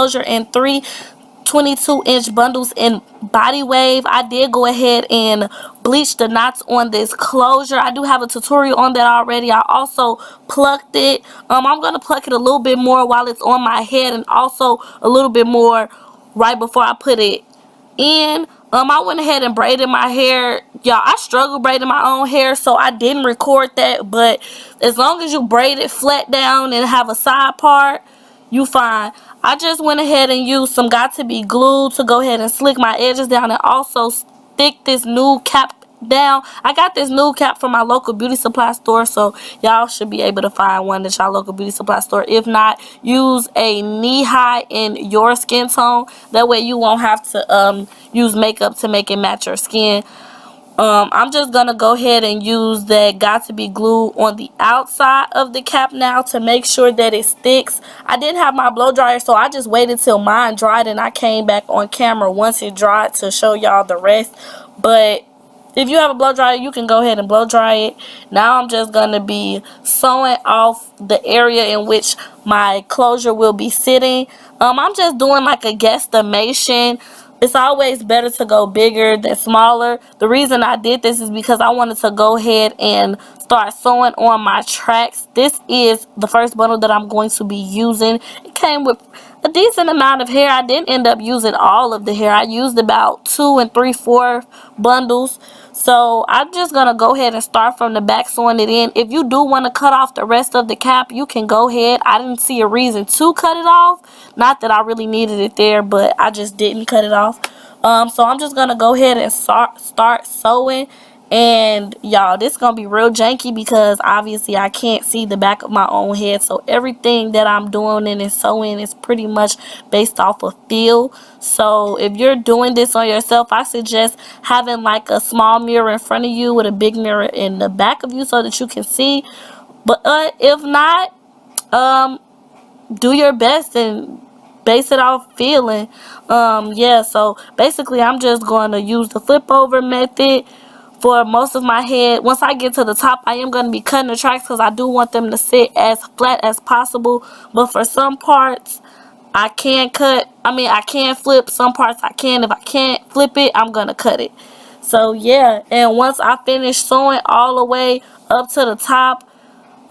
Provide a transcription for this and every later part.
closure in 3 22-inch bundles in Body Wave. I did go ahead and bleach the knots on this closure. I do have a tutorial on that already. I also plucked it. I'm going to pluck it a little bit more while it's on my head, and also a little bit more right before I put it in. I went ahead and braided my hair. Y'all, I struggle braiding my own hair, so I didn't record that. But as long as you braid it flat down and have a side part, you fine. I just went ahead and used some Got To Be glue to go ahead and slick my edges down, and also stick this nude cap down. I got this nude cap from my local beauty supply store, so y'all should be able to find one at y'all local beauty supply store. If not, use a knee high in your skin tone. That way you won't have to use makeup to make it match your skin. I'm just gonna go ahead and use that Got To Be glue on the outside of the cap now to make sure that it sticks. I didn't have my blow dryer, so I just waited till mine dried, and I came back on camera once it dried to show y'all the rest. But if you have a blow dryer, you can go ahead and blow dry it. Now I'm just going to be sewing off the area in which my closure will be sitting. I'm just doing like a guesstimation. It's always better to go bigger than smaller. The reason I did this is because I wanted to go ahead and start sewing on my tracks. This is the first bundle that I'm going to be using. It came with a decent amount of hair. I didn't end up using all of the hair. I used about 2 3/4 bundles. So I'm just going to go ahead and start from the back sewing it in. If you do want to cut off the rest of the cap, you can go ahead. I didn't see a reason to cut it off. Not that I really needed it there, but I just didn't cut it off. So I'm just going to go ahead and start sewing. And y'all, this is going to be real janky because obviously I can't see the back of my own head. So everything that I'm doing and sewing is pretty much based off of feel. So if you're doing this on yourself, I suggest having like a small mirror in front of you with a big mirror in the back of you so that you can see. But if not, do your best and base it off feeling. Yeah, so basically I'm just going to use the flip over method for most of my head. Once I get to the top, I am going to be cutting the tracks because I do want them to sit as flat as possible. But for some parts, I can flip. Some parts I can. If I can't flip it, I'm going to cut it. So yeah, and once I finish sewing all the way up to the top,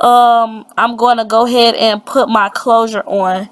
I'm going to go ahead and put my closure on.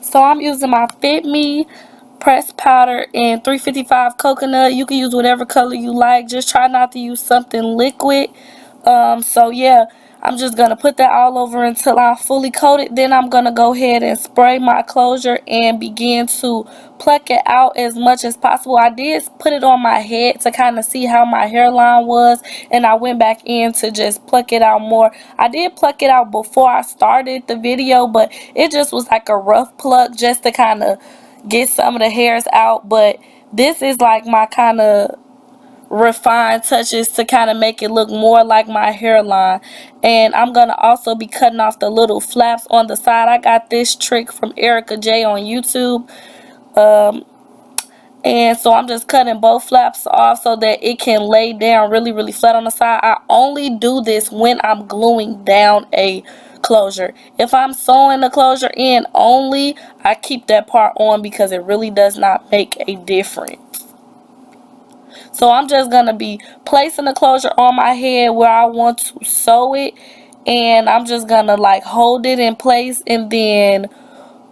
So I'm using my Fit Me pressed powder in 355 coconut. You can use whatever color you like. Just try not to use something liquid. So yeah, I'm just going to put that all over until I'm fully coated. Then I'm going to go ahead and spray my closure and begin to pluck it out as much as possible. I did put it on my head to kind of see how my hairline was, and I went back in to just pluck it out more. I did pluck it out before I started the video, but it just was like a rough pluck just to kind of get some of the hairs out. But this is like my kind of refined touches to kind of make it look more like my hairline. And I'm gonna also be cutting off the little flaps on the side. I got this trick from Erica J on YouTube, and so I'm just cutting both flaps off so that it can lay down really flat on the side. I only do this when I'm gluing down a closure. If I'm sewing the closure in only, I keep that part on because it really does not make a difference. So I'm just going to be placing the closure on my head where I want to sew it, and I'm just going to like hold it in place and then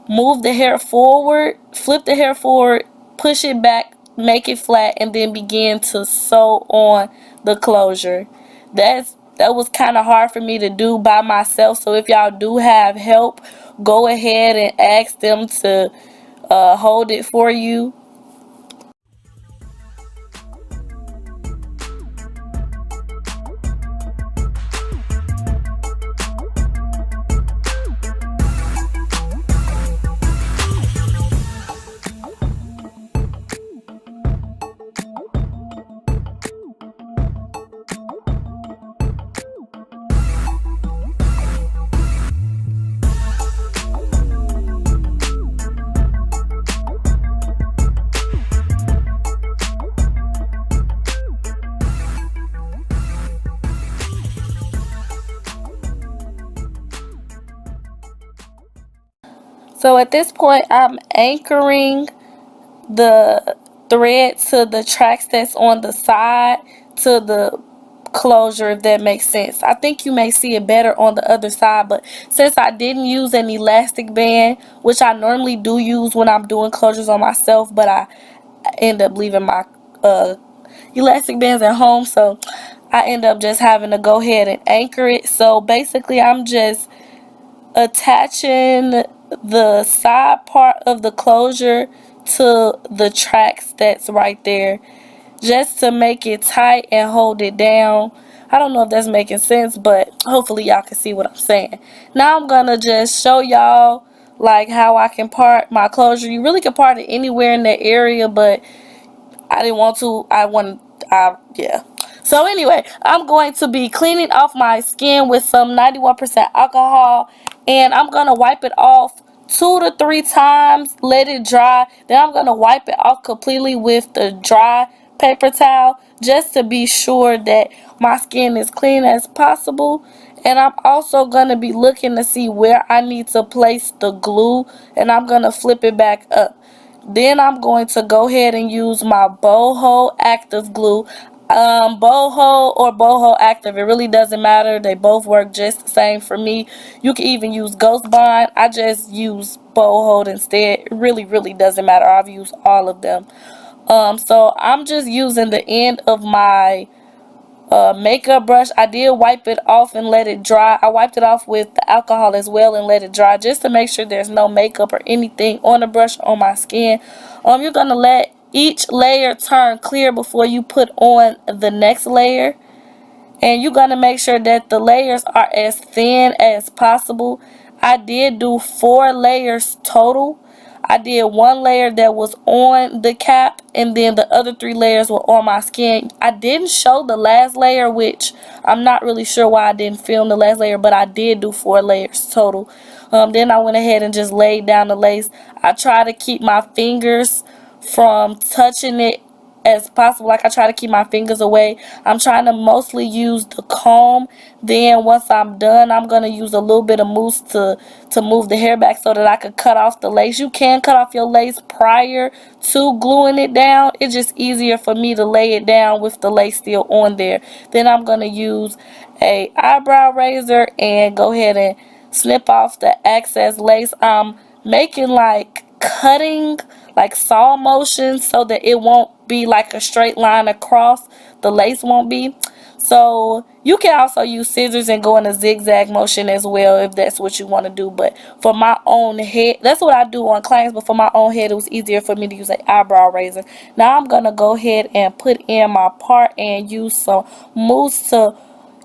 move the hair forward, flip the hair forward, push it back, make it flat, and then begin to sew on the closure. That was kind of hard for me to do by myself, so if y'all do have help, go ahead and ask them to hold it for you. So at this point, I'm anchoring the thread to the tracks that's on the side to the closure, if that makes sense. I think you may see it better on the other side, but since I didn't use an elastic band, which I normally do use when I'm doing closures on myself, but I end up leaving my elastic bands at home, so I end up just having to go ahead and anchor it. So basically I'm just attaching the side part of the closure to the tracks that's right there, just to make it tight and hold it down. I don't know if that's making sense, but hopefully y'all can see what I'm saying. Now I'm gonna just show y'all like how I can part my closure. You really can part it anywhere in that area, but I didn't want to. Yeah. So anyway, I'm going to be cleaning off my skin with some 91% alcohol, and I'm going to wipe it off 2 to 3 times, let it dry. Then I'm going to wipe it off completely with the dry paper towel just to be sure that my skin is clean as possible. And I'm also going to be looking to see where I need to place the glue, and I'm going to flip it back up. Then I'm going to go ahead and use my boho active glue. Boho or boho active, it really doesn't matter. They both work just the same for me. You can even use Ghost Bond. I just use boho instead. It really doesn't matter. I've used all of them. So I'm just using the end of my makeup brush. I did wipe it off and let it dry. I wiped it off with the alcohol as well and let it dry just to make sure there's no makeup or anything on the brush on my skin. You're gonna let each layer turn clear before you put on the next layer, and you're gonna make sure that the layers are as thin as possible. I did do 4 layers total. I did 1 layer that was on the cap, and then the other 3 layers were on my skin. I didn't show the last layer, which I'm not really sure why I didn't film the last layer, but I did do 4 layers total. Then I went ahead and just laid down the lace. I try to keep my fingers from touching it as possible. Like, I try to keep my fingers away. I'm trying to mostly use the comb. Then once I'm done, I'm going to use a little bit of mousse to move the hair back so that I could cut off the lace. You can cut off your lace prior to gluing it down. It's just easier for me to lay it down with the lace still on there. Then I'm going to use a eyebrow razor and go ahead and snip off the excess lace. I'm making like cutting, like saw motion so that it won't be like a straight line across. The lace won't be. So you can also use scissors and go in a zigzag motion as well if that's what you want to do. But for my own head, that's what I do on clients. But for my own head, it was easier for me to use an eyebrow razor. Now I'm going to go ahead and put in my part and use some mousse to,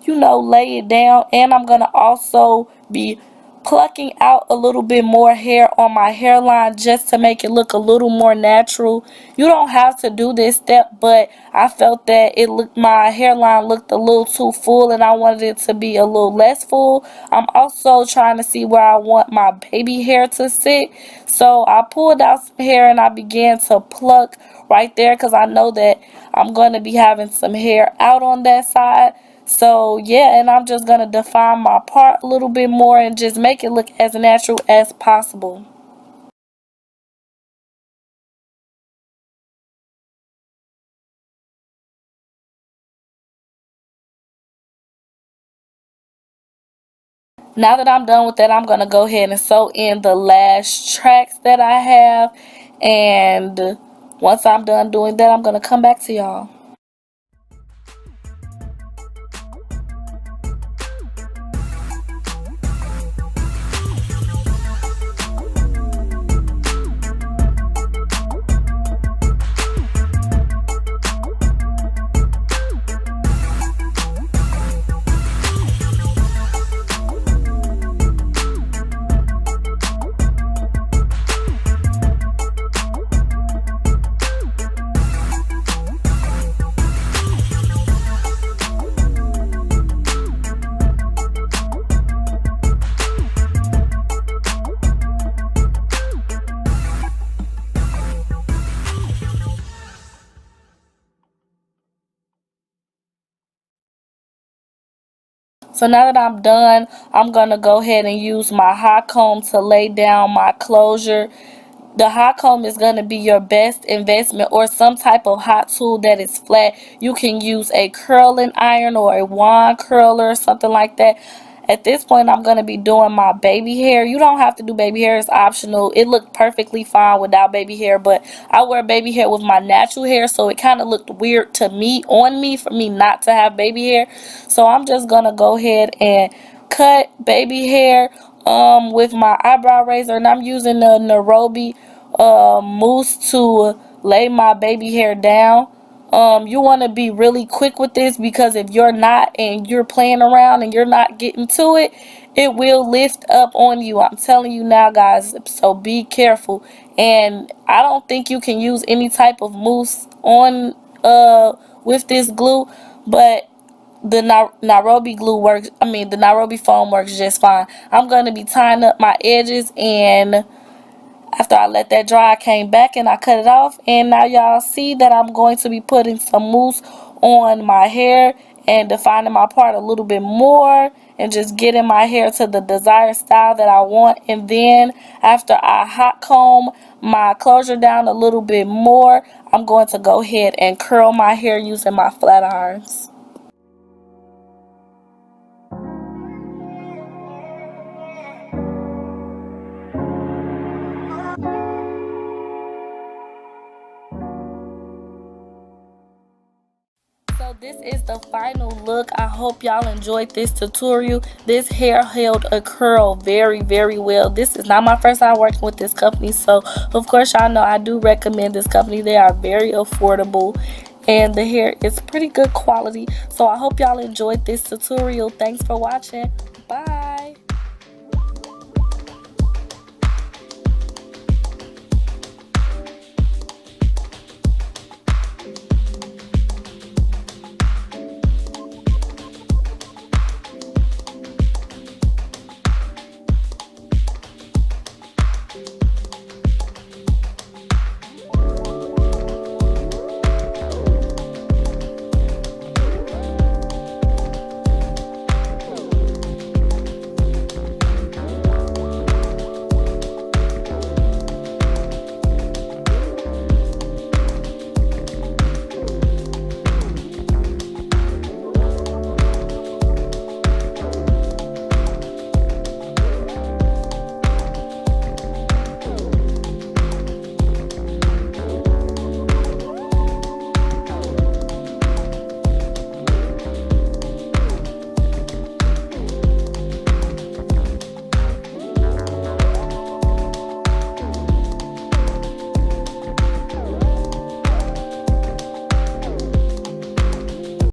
lay it down. And I'm going to also be plucking out a little bit more hair on my hairline just to make it look a little more natural. You don't have to do this step, but I felt that my hairline looked a little too full and I wanted it to be a little less full. I'm also trying to see where I want my baby hair to sit. So I pulled out some hair and I began to pluck right there because I know that I'm going to be having some hair out on that side. So yeah, and I'm just going to define my part a little bit more and just make it look as natural as possible. Now that I'm done with that, I'm going to go ahead and sew in the last tracks that I have. And once I'm done doing that, I'm going to come back to y'all. So now that I'm done, I'm going to go ahead and use my hot comb to lay down my closure. The hot comb is going to be your best investment, or some type of hot tool that is flat. You can use a curling iron or a wand curler or something like that. At this point, I'm going to be doing my baby hair. You don't have to do baby hair. It's optional. It looked perfectly fine without baby hair, but I wear baby hair with my natural hair, so it kind of looked weird to me, on me, for me not to have baby hair. So I'm just going to go ahead and cut baby hair with my eyebrow razor, and I'm using the Nairobi mousse to lay my baby hair down. You want to be really quick with this, because if you're not and you're playing around and you're not getting to it, it will lift up on you. I'm telling you now, guys, so be careful. And I don't think you can use any type of mousse on with this glue, but the Nairobi glue works. I mean, the Nairobi foam works just fine. I'm going to be tying up my edges, and after I let that dry, I came back and I cut it off. And now y'all see that I'm going to be putting some mousse on my hair and defining my part a little bit more and just getting my hair to the desired style that I want. And then after I hot comb my closure down a little bit more, I'm going to go ahead and curl my hair using my flat irons. So this is the final look. I hope y'all enjoyed this tutorial. This hair held a curl very, very well. This is not my first time working with this company, so of course y'all know I do recommend this company. They are very affordable and the hair is pretty good quality. So I hope y'all enjoyed this tutorial. Thanks for watching.